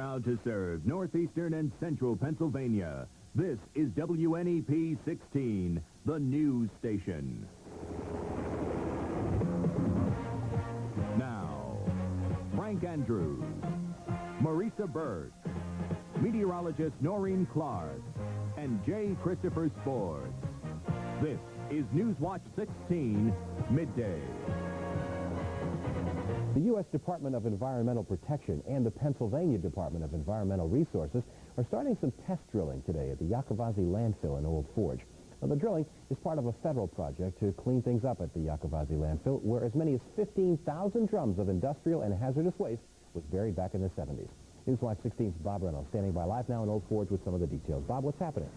Proud to serve northeastern and central Pennsylvania. This is WNEP 16, the news station. Now, Frank Andrews, Marisa Berg, meteorologist Noreen Clark, and J. Christopher Sports. This is Newswatch 16, midday. The U.S. Department of Environmental Protection and the Pennsylvania Department of Environmental Resources are starting some test drilling today at the Yakavazi landfill in Old Forge. Now, the drilling is part of a federal project to clean things up at the Yakavazi landfill, where as many as 15,000 drums of industrial and hazardous waste was buried back in the 70s. Newswatch 16's Bob Reynolds standing by live now in Old Forge with some of the details. Bob, what's happening?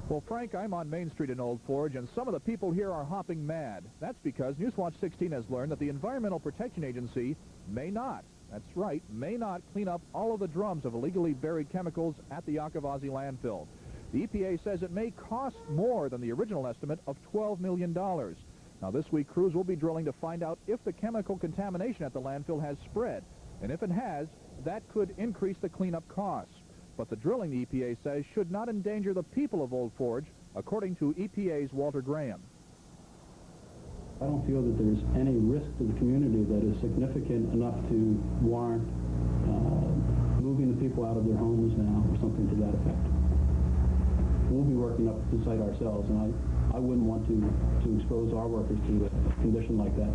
Well, Frank, I'm on Main Street in Old Forge, and some of the people here are hopping mad. That's because Newswatch 16 has learned that the Environmental Protection Agency may not, that's right, may not clean up all of the drums of illegally buried chemicals at the Yakavazi landfill. The EPA says it may cost more than the original estimate of $12 million. Now, this week, crews will be drilling to find out if the chemical contamination at the landfill has spread. And if it has, that could increase the cleanup costs. But the drilling, the EPA says, should not endanger the people of Old Forge, according to EPA's Walter Graham. I don't feel that there's any risk to the community that is significant enough to warrant moving the people out of their homes now or something to that effect. We'll be working up the site ourselves, and I wouldn't want to expose our workers to a condition like that.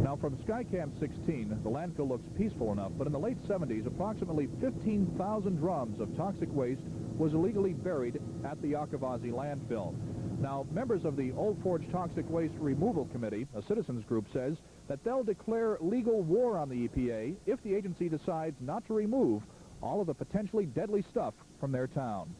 Now, from Skycam 16, the landfill looks peaceful enough, but in the late 70s, approximately 15,000 drums of toxic waste was illegally buried at the Yakavazi landfill. Now, members of the Old Forge Toxic Waste Removal Committee, a citizens group, says that they'll declare legal war on the EPA if the agency decides not to remove all of the potentially deadly stuff from their town.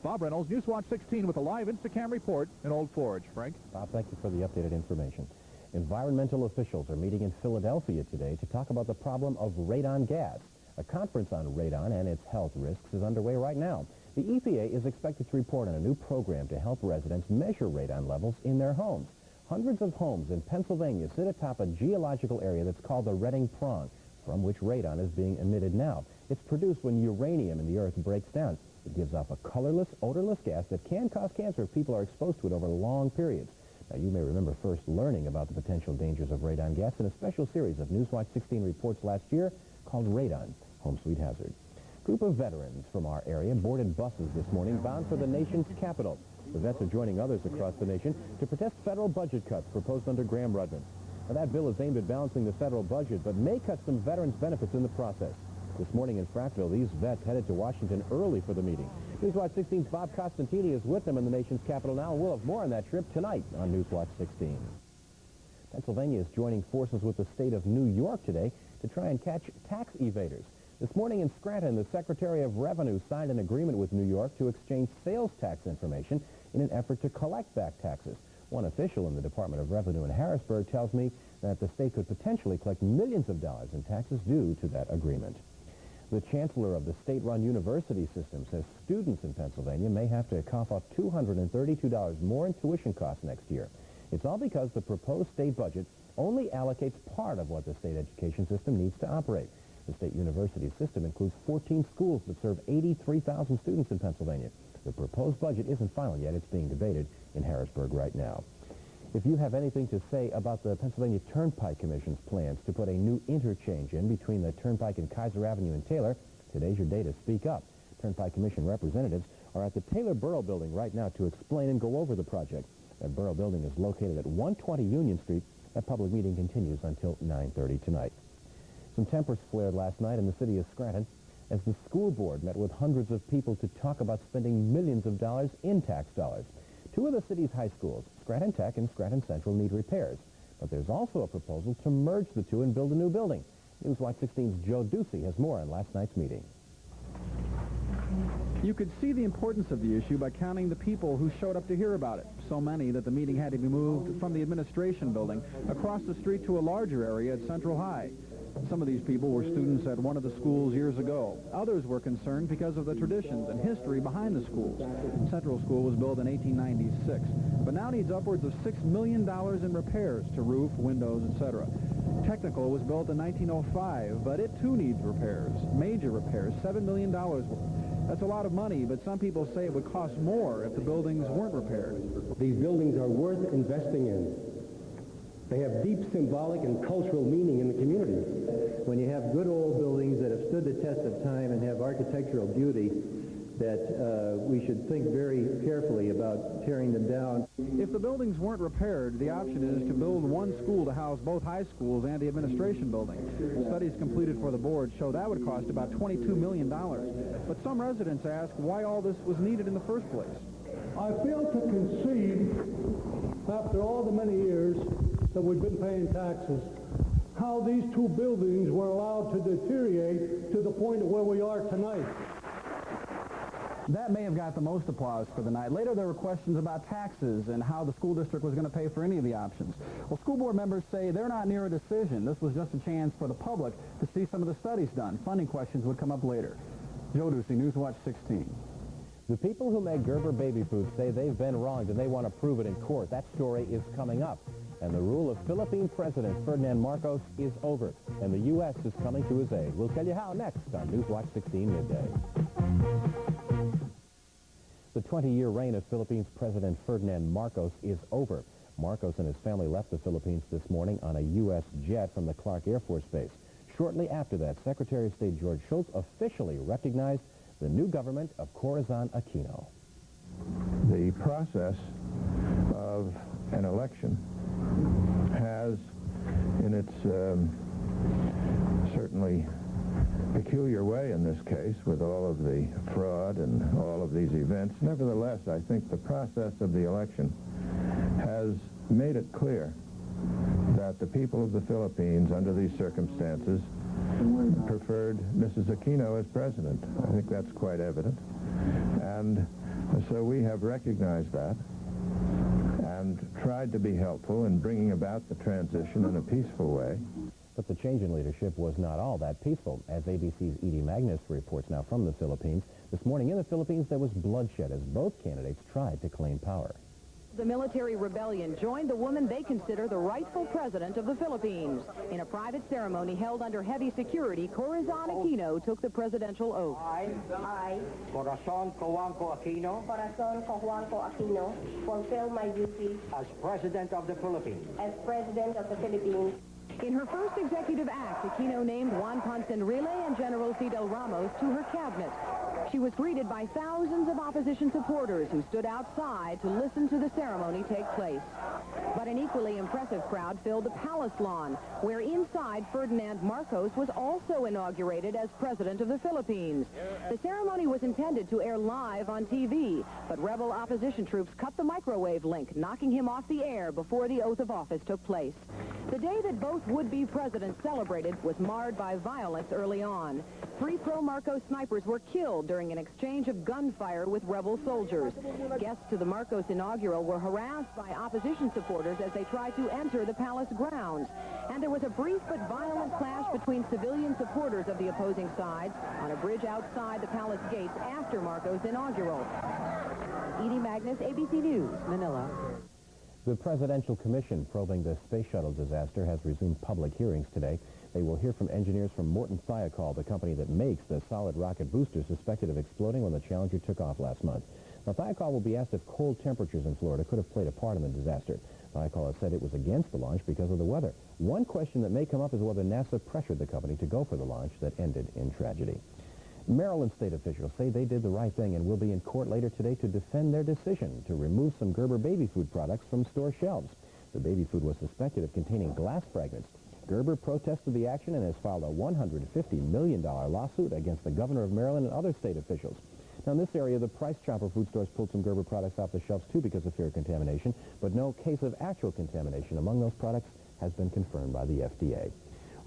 Bob Reynolds, Newswatch 16, with a live Instacam report in Old Forge. Frank? Bob, thank you for the updated information. Environmental officials are meeting in Philadelphia today to talk about the problem of radon gas. A conference on radon and its health risks is underway right now. The EPA is expected to report on a new program to help residents measure radon levels in their homes. Hundreds of homes in Pennsylvania sit atop a geological area that's called the Redding Prong, from which radon is being emitted now. It's produced when uranium in the earth breaks down. It gives off a colorless, odorless gas that can cause cancer if people are exposed to it over long periods. Now, you may remember first learning about the potential dangers of radon gas in a special series of Newswatch 16 reports last year called Radon, Home Sweet Hazard. A group of veterans from our area boarded buses this morning bound for the nation's capital. The vets are joining others across the nation to protest federal budget cuts proposed under Graham Rudman. Now, that bill is aimed at balancing the federal budget, but may cut some veterans' benefits in the process. This morning in Frackville, these vets headed to Washington early for the meeting. Newswatch 16's Bob Costantini is with them in the nation's capital now, and we'll have more on that trip tonight on Newswatch 16. Pennsylvania is joining forces with the state of New York today to try and catch tax evaders. This morning in Scranton, the Secretary of Revenue signed an agreement with New York to exchange sales tax information in an effort to collect back taxes. One official in the Department of Revenue in Harrisburg tells me that the state could potentially collect millions of dollars in taxes due to that agreement. The chancellor of the state-run university system says students in Pennsylvania may have to cough up $232 more in tuition costs next year. It's all because the proposed state budget only allocates part of what the state education system needs to operate. The state university system includes 14 schools that serve 83,000 students in Pennsylvania. The proposed budget isn't final yet. It's being debated in Harrisburg right now. If you have anything to say about the Pennsylvania Turnpike Commission's plans to put a new interchange in between the Turnpike and Kaiser Avenue and Taylor, today's your day to speak up. Turnpike Commission representatives are at the Taylor Borough Building right now to explain and go over the project. That Borough Building is located at 120 Union Street. That public meeting continues until 9:30 tonight. Some tempers flared last night in the city of Scranton as the school board met with hundreds of people to talk about spending millions of dollars in tax dollars. Two of the city's high schools, Scranton Tech and Scranton Central, need repairs. But there's also a proposal to merge the two and build a new building. Newswatch 16's Joe Ducey has more on last night's meeting. You could see the importance of the issue by counting the people who showed up to hear about it. So many that the meeting had to be moved from the administration building across the street to a larger area at Central High. Some of these people were students at one of the schools years ago. Others were concerned because of the traditions and history behind the schools. Central School was built in 1896, but now needs upwards of $6 million in repairs to roof, windows, etc. Technical was built in 1905, but it too needs repairs, major repairs, $7 million worth. That's a lot of money, but some people say it would cost more if the buildings weren't repaired. These buildings are worth investing in. They have deep symbolic and cultural meaning in the community. When you have good old buildings that have stood the test of time and have architectural beauty, that we should think very carefully about tearing them down. If the buildings weren't repaired, the option is to build one school to house both high schools and the administration building. Studies completed for the board show that would cost about $22 million. But some residents ask why all this was needed in the first place. I fail to conceive, after all the many years that we've been paying taxes, how these two buildings were allowed to deteriorate to the point of where we are tonight. That may have got the most applause for the night. Later, there were questions about taxes and how the school district was going to pay for any of the options. Well, school board members say they're not near a decision. This was just a chance for the public to see some of the studies done. Funding questions would come up later. Joe Ducey, Newswatch 16. The people who make Gerber baby food say they've been wronged and they want to prove it in court. That story is coming up. And the rule of Philippine President Ferdinand Marcos is over. And the U.S. is coming to his aid. We'll tell you how next on Newswatch 16 midday. The 20-year reign of Philippines President Ferdinand Marcos is over. Marcos and his family left the Philippines this morning on a U.S. jet from the Clark Air Force Base. Shortly after that, Secretary of State George Shultz officially recognized the new government of Corazon Aquino. The process of an election has, in its certainly peculiar way in this case, with all of the fraud and all of these events, nevertheless, I think the process of the election has made it clear that the people of the Philippines, under these circumstances, preferred Mrs. Aquino as president. I think that's quite evident. And so we have recognized that and tried to be helpful in bringing about the transition in a peaceful way. But the change in leadership was not all that peaceful. As ABC's Edie Magnus reports now from the Philippines, this morning in the Philippines there was bloodshed as both candidates tried to claim power. The military rebellion joined the woman they consider the rightful president of the Philippines. In a private ceremony held under heavy security, Corazon Aquino took the presidential oath. I, Corazon Cojuanco Aquino, fulfill my duties as President of the Philippines. In her first executive act, Aquino named Juan Ponce Enrile and General Fidel Ramos to her cabinet. She was greeted by thousands of opposition supporters who stood outside to listen to the ceremony take place. But an equally impressive crowd filled the palace lawn, where inside Ferdinand Marcos was also inaugurated as president of the Philippines. The ceremony was intended to air live on TV, but rebel opposition troops cut the microwave link, knocking him off the air before the oath of office took place. The day that both would-be presidents celebrated was marred by violence early on. 3 pro-Marcos snipers were killed during an exchange of gunfire with rebel soldiers. Guests to the Marcos inaugural were harassed by opposition supporters as they tried to enter the palace grounds. And there was a brief but violent clash between civilian supporters of the opposing sides on a bridge outside the palace gates after Marcos' inaugural. Edie Magnus, ABC News, Manila. The Presidential Commission probing the space shuttle disaster has resumed public hearings today. They will hear from engineers from Morton Thiokol, the company that makes the solid rocket booster suspected of exploding when the Challenger took off last month. Now, Thiokol will be asked if cold temperatures in Florida could have played a part in the disaster. Thiokol has said it was against the launch because of the weather. One question that may come up is whether NASA pressured the company to go for the launch that ended in tragedy. Maryland state officials say they did the right thing and will be in court later today to defend their decision to remove some Gerber baby food products from store shelves. The baby food was suspected of containing glass fragments. Gerber protested the action and has filed a $150 million lawsuit against the governor of Maryland and other state officials. Now, in this area, the Price Chopper food stores pulled some Gerber products off the shelves, too, because of fear of contamination, but no case of actual contamination among those products has been confirmed by the FDA.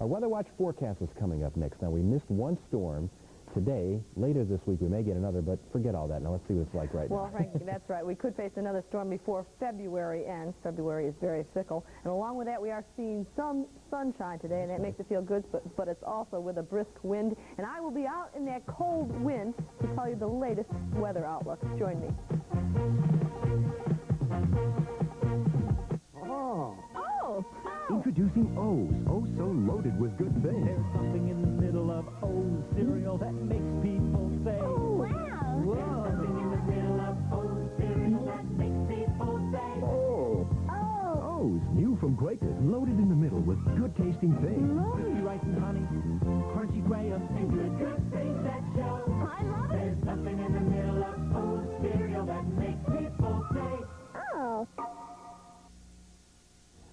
Our Weather Watch forecast is coming up next. Now, we missed one storm today. Later this week, we may get another, but forget all that. Now, let's see what it's like right now. Well, Frank, that's right. We could face another storm before February ends. February is very fickle. And along with that, we are seeing some sunshine today, and that makes it feel good, but it's also with a brisk wind. And I will be out in that cold wind to tell you the latest weather outlook. Join me. Oh! Introducing O's. Oh, so loaded with good things. There's something in the middle of O's cereal that makes people say, oh, wow! Whoa! There's something in the middle of O's cereal that makes people say, Oh! Oh! O's, new from Quakers, loaded in the middle with good-tasting things. Crispy rice and honey, crunchy graham, and good things that show. I love it! There's nothing in the middle of O's cereal that makes people say, Oh!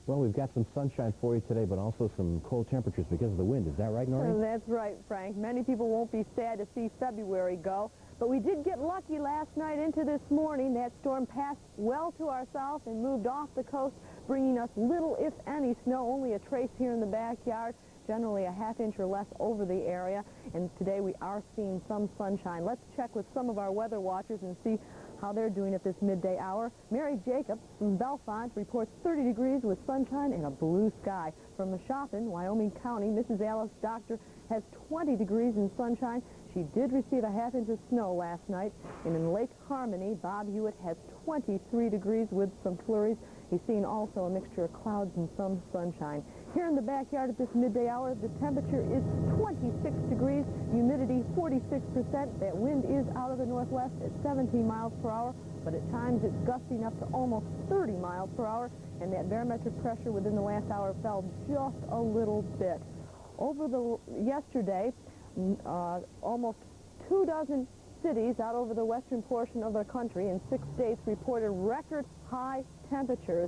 Well, we've got some sunshine for you today, but also some cold temperatures because of the wind. Is that right, Noreen? That's right, Frank. Many people won't be sad to see February go, but we did get lucky last night into this morning. That storm passed well to our south and moved off the coast, bringing us little, if any, snow, only a trace here in the backyard, generally a half-inch or less over the area. And today we are seeing some sunshine. Let's check with some of our weather watchers and see how they're doing at this midday hour. Mary Jacobs from Bellefonte reports 30 degrees with sunshine and a blue sky. From Mashopin, Wyoming County, Mrs. Alice Doctor has 20 degrees in sunshine. She did receive a half-inch of snow last night. And in Lake Harmony, Bob Hewitt has 23 degrees with some flurries. He's seeing also a mixture of clouds and some sunshine. Here in the backyard at this midday hour, the temperature is 26 degrees, humidity 46%. That wind is out of the northwest at 17 miles per hour, but at times it's gusting up to almost 30 miles per hour, and that barometric pressure within the last hour fell just a little bit. Over the yesterday, almost 24 cities out over the western portion of the country in 6 states reported record high temperatures,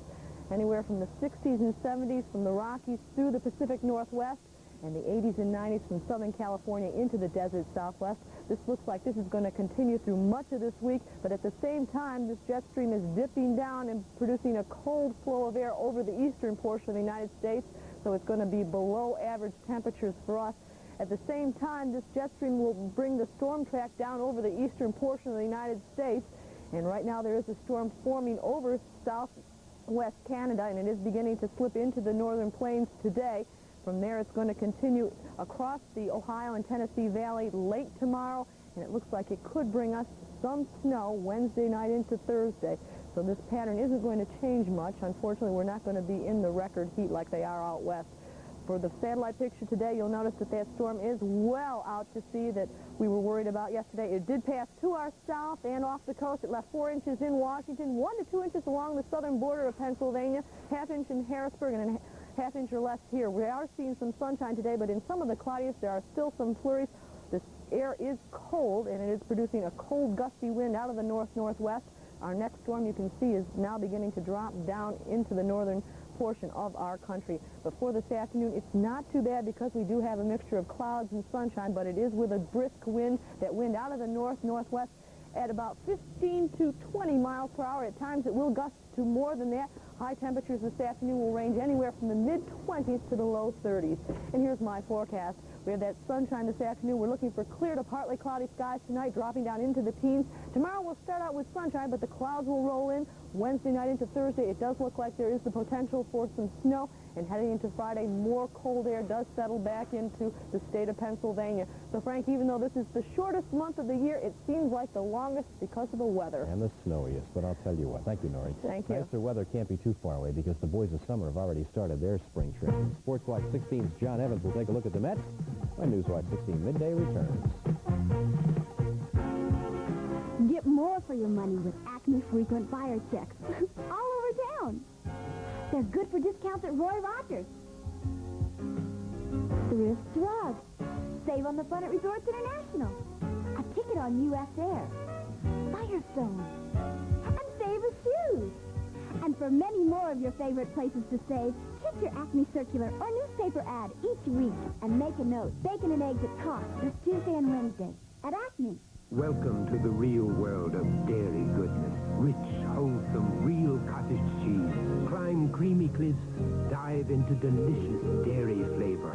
anywhere from the 60s and 70s from the Rockies through the Pacific Northwest, and the 80s and 90s from Southern California into the desert Southwest. This looks like this is going to continue through much of this week, but at the same time, this jet stream is dipping down and producing a cold flow of air over the eastern portion of the United States, so it's going to be below average temperatures for us. At the same time, this jet stream will bring the storm track down over the eastern portion of the United States, and right now there is a storm forming over southwest Canada, and it is beginning to slip into the northern plains today. From there, it's going to continue across the Ohio and Tennessee Valley late tomorrow, and it looks like it could bring us some snow Wednesday night into Thursday. So this pattern isn't going to change much. Unfortunately, we're not going to be in the record heat like they are out west. For the satellite picture today, you'll notice that that storm is well out to sea that we were worried about yesterday. It did pass to our south and off the coast. It left 4 inches in Washington, 1 to 2 inches along the southern border of Pennsylvania, half-inch in Harrisburg, and a half-inch or less here. We are seeing some sunshine today, but in some of the cloudiest, there are still some flurries. This air is cold, and it is producing a cold, gusty wind out of the north-northwest. Our next storm, you can see, is now beginning to drop down into the northern portion of our country. But for this afternoon, it's not too bad because we do have a mixture of clouds and sunshine, but it is with a brisk wind, that wind out of the north-northwest at about 15 to 20 miles per hour. At times it will gust to more than that. High temperatures this afternoon will range anywhere from the mid-20s to the low 30s. And here's my forecast. We have that sunshine this afternoon. We're looking for clear to partly cloudy skies tonight, dropping down into the teens. Tomorrow we'll start out with sunshine, but the clouds will roll in. Wednesday night into Thursday, it does look like there is the potential for some snow. And heading into Friday, more cold air does settle back into the state of Pennsylvania. So, Frank, even though this is the shortest month of the year, it seems like the longest because of the weather. And the snowiest, but I'll tell you what. Thank you, Norrie. Thank you. Nicer weather can't be too far away because the boys of summer have already started their spring training. Sports Watch 16's John Evans will take a look at the Mets when Newswatch 16 Midday returns. Get more for your money with Acme Frequent Buyer Checks all over town. They're good for discounts at Roy Rogers, Thrift Drug, save on the fun at Resorts International, a ticket on U.S. Air, Firestone, and save with shoes. And for many more of your favorite places to save, check your Acme circular or newspaper ad each week and make a note. Bacon and eggs at cost this Tuesday and Wednesday at Acme. Welcome to the real world of dairy goodness. Rich, wholesome, real cottage cheese. Climb creamy cliffs, dive into delicious dairy flavor.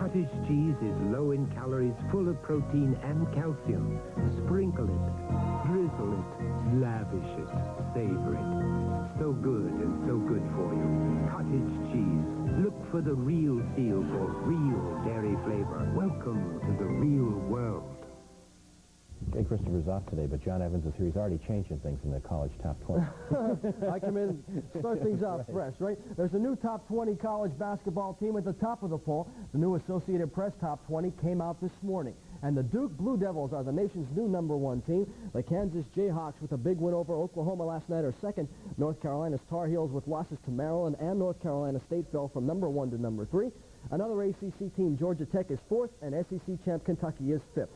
Cottage cheese is low in calories, full of protein and calcium. Sprinkle it, drizzle it, lavish it, savor it. So good and so good for you. Cottage cheese. Look for the real seal for real dairy flavor. Welcome to the real world. Jay Christopher's off today, but John Evans is here. He's already changing things in the college top 20. I come in, start things out fresh, right? There's a new top 20 college basketball team at the top of the poll. The new Associated Press top 20 came out this morning. And the Duke Blue Devils are the nation's new #1 team. The Kansas Jayhawks with a big win over Oklahoma last night are second. North Carolina's Tar Heels with losses to Maryland and North Carolina State fell from #1 to #3. Another ACC team, Georgia Tech, is fourth, and SEC champ Kentucky is fifth.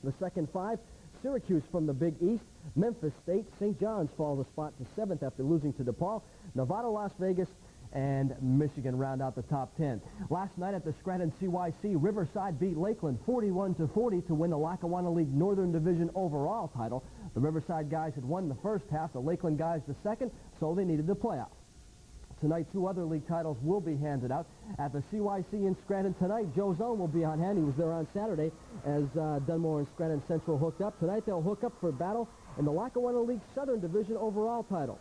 The second five, Syracuse from the Big East, Memphis State, St. John's falls a spot to 7th after losing to DePaul, Nevada, Las Vegas, and Michigan round out the top 10. Last night at the Scranton CYC, Riverside beat Lakeland 41-40 to win the Lackawanna League Northern Division overall title. The Riverside guys had won the first half, the Lakeland guys the second, so they needed the playoffs. Tonight, 2 other league titles will be handed out. At the CYC in Scranton tonight, Joe Zone will be on hand. He was there on Saturday as Dunmore and Scranton Central hooked up. Tonight, they'll hook up for battle in the Lackawanna League Southern Division overall title.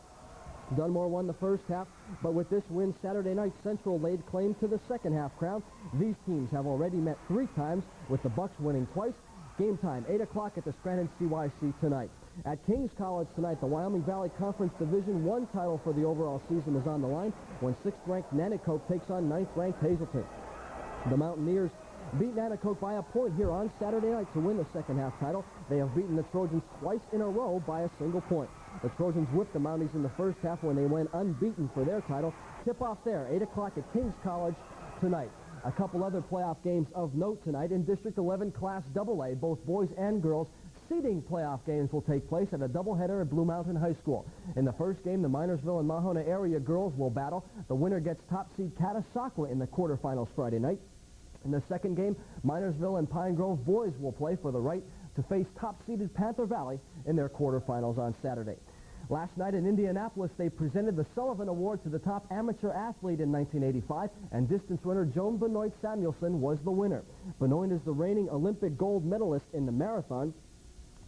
Dunmore won the first half, but with this win Saturday night, Central laid claim to the second half crown. These teams have already met 3 times, with the Bucks winning twice. Game time, 8 o'clock at the Scranton CYC tonight. At King's College tonight, the Wyoming Valley Conference Division I title for the overall season is on the line when 6th-ranked Nanticoke takes on 9th-ranked Hazleton. The Mountaineers beat Nanticoke by a point here on Saturday night to win the second half title. They have beaten the Trojans twice in a row by a single point. The Trojans whipped the Mounties in the first half when they went unbeaten for their title. Tip-off there, 8 o'clock at King's College tonight. A couple other playoff games of note tonight in District 11 Class AA. Both boys and girls seeding playoff games will take place at a doubleheader at Blue Mountain High School. In the first game, the Minersville and Mahona area girls will battle. The winner gets top seed Catasauqua in the quarterfinals Friday night. In the second game, Minersville and Pine Grove boys will play for the right to face top-seeded Panther Valley in their quarterfinals on Saturday. Last night in Indianapolis, they presented the Sullivan Award to the top amateur athlete in 1985, and distance runner Joan Benoit Samuelson was the winner. Benoit is the reigning Olympic gold medalist in the marathon.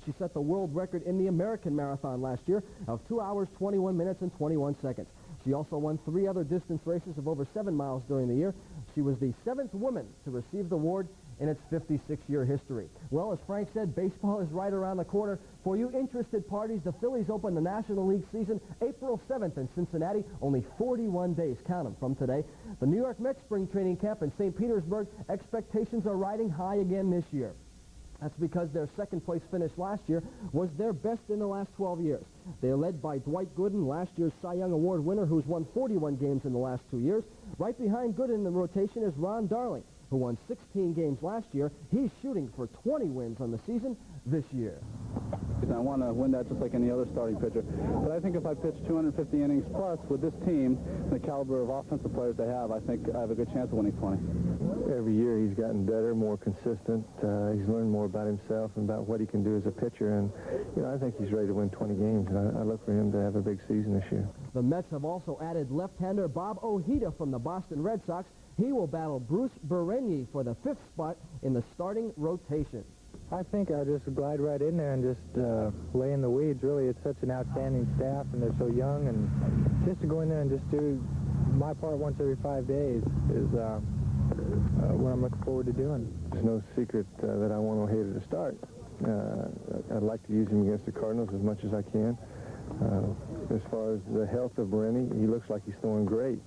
She set the world record in the American Marathon last year of 2 hours, 21 minutes, and 21 seconds. She also won 3 other distance races of over 7 miles during the year. She was the 7th woman to receive the award in its 56-year history. Well, as Frank said, baseball is right around the corner. For you interested parties, the Phillies open the National League season April 7th in Cincinnati. Only 41 days, count them, from today. The New York Mets spring training camp in St. Petersburg, expectations are riding high again this year. That's because their second-place finish last year was their best in the last 12 years. They are led by Dwight Gooden, last year's Cy Young Award winner, who's won 41 games in the last 2 years. Right behind Gooden in the rotation is Ron Darling, who won 16 games last year. He's shooting for 20 wins on the season this year. I want to win that just like any other starting pitcher. But I think if I pitch 250 innings plus with this team, the caliber of offensive players they have, I think I have a good chance of winning 20. Every year he's gotten better, more consistent. He's learned more about himself and about what he can do as a pitcher. And, I think he's ready to win 20 games. And I look for him to have a big season this year. The Mets have also added left-hander Bob Ojeda from the Boston Red Sox. He will battle Bruce Berenier for the 5th spot in the starting rotation. I think I'll just glide right in there and just lay in the weeds. Really, it's such an outstanding staff, and they're so young. And just to go in there and just do my part once every 5 days is what I'm looking forward to doing. There's no secret that I want Ojeda to start. I'd like to use him against the Cardinals as much as I can. As far as the health of Berenier, he looks like he's throwing great.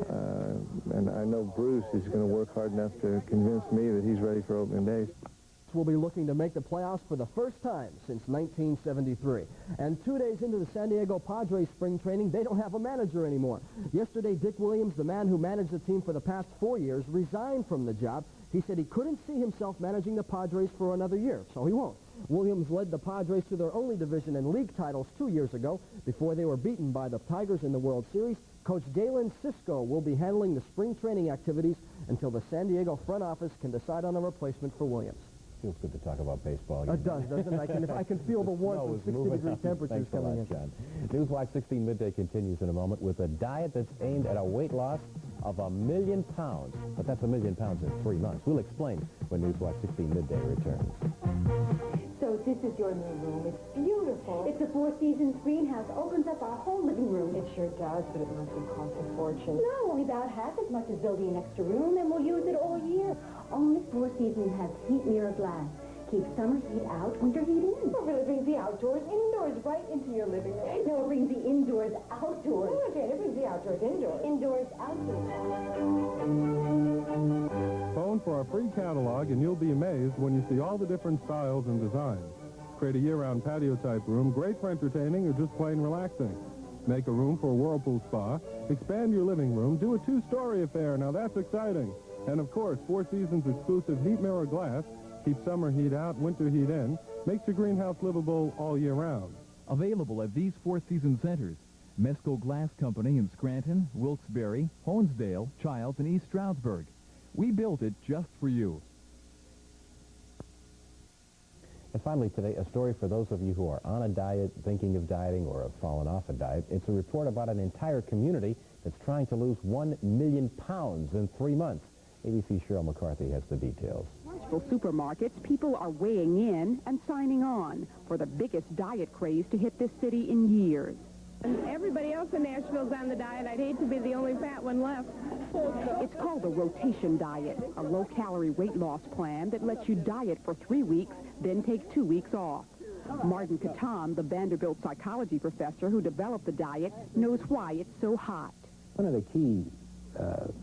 And I know Bruce is going to work hard enough to convince me that he's ready for opening days. Will be looking to make the playoffs for the first time since 1973. And 2 days into the San Diego Padres spring training, they don't have a manager anymore. Yesterday, Dick Williams, the man who managed the team for the past 4 years, resigned from the job. He said he couldn't see himself managing the Padres for another year, so he won't. Williams led the Padres to their only division and league titles 2 years ago before they were beaten by the Tigers in the World Series. Coach Galen Cisco will be handling the spring training activities until the San Diego front office can decide on a replacement for Williams. Feels good to talk about baseball again. It does, doesn't it? I can feel the warmth of 60-degree temperatures coming in. John. Newswatch 16 Midday continues in a moment with a diet that's aimed at a weight loss of 1 million pounds. But that's 1 million pounds in 3 months. We'll explain when Newswatch 16 Midday returns. So this is your new room. It's beautiful. It's a Four Seasons greenhouse. Opens up our whole living room. It sure does, but it must have cost a fortune. No, only about half as much as building an extra room, and we'll use it all year. Only Four Seasons has heat mirror glass. Keeps summer heat out, winter heat in. It really brings the outdoors indoors right into your living room. No, it brings the indoors outdoors. Oh, okay, it brings the outdoors indoors. Indoors outdoors. Phone for our free catalog and you'll be amazed when you see all the different styles and designs. Create a year-round patio-type room, great for entertaining or just plain relaxing. Make a room for a whirlpool spa. Expand your living room. Do a two-story affair. Now that's exciting. And of course, Four Seasons exclusive heat mirror glass keeps summer heat out, winter heat in, makes your greenhouse livable all year round. Available at these Four Seasons centers: Mesco Glass Company in Scranton, Wilkes-Barre, Honesdale, Childs, and East Stroudsburg. We built it just for you. And finally today, a story for those of you who are on a diet, thinking of dieting, or have fallen off a diet. It's a report about an entire community that's trying to lose 1 million pounds in 3 months. ABC's Cheryl McCarthy has the details. Nashville supermarkets, people are weighing in and signing on for the biggest diet craze to hit this city in years. And everybody else in Nashville's on the diet. I'd hate to be the only fat one left. It's called the rotation diet, a low-calorie weight loss plan that lets you diet for 3 weeks, then take 2 weeks off. Martin Catan, the Vanderbilt psychology professor who developed the diet, knows why it's so hot. One of the key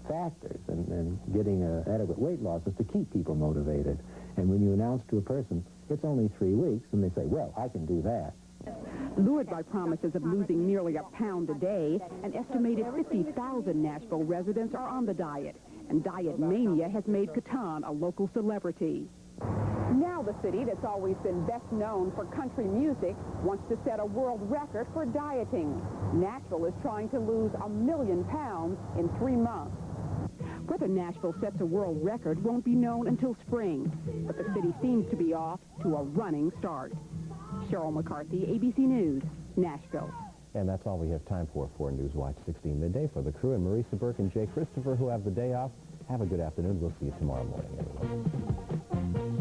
factors in getting adequate weight loss is to keep people motivated. And when you announce to a person, it's only 3 weeks, and they say, well, I can do that. Lured by promises of losing nearly a pound a day, an estimated 50,000 Nashville residents are on the diet, and diet mania has made Catan a local celebrity. Now the city that's always been best known for country music wants to set a world record for dieting. Nashville is trying to lose 1 million pounds in 3 months. Whether Nashville sets a world record won't be known until spring, but the city seems to be off to a running start. Cheryl McCarthy, ABC News, Nashville. And that's all we have time for Newswatch 16 Midday. For the crew and Marisa Burke and Jay Christopher, who have the day off, have a good afternoon. We'll see you tomorrow morning, everyone.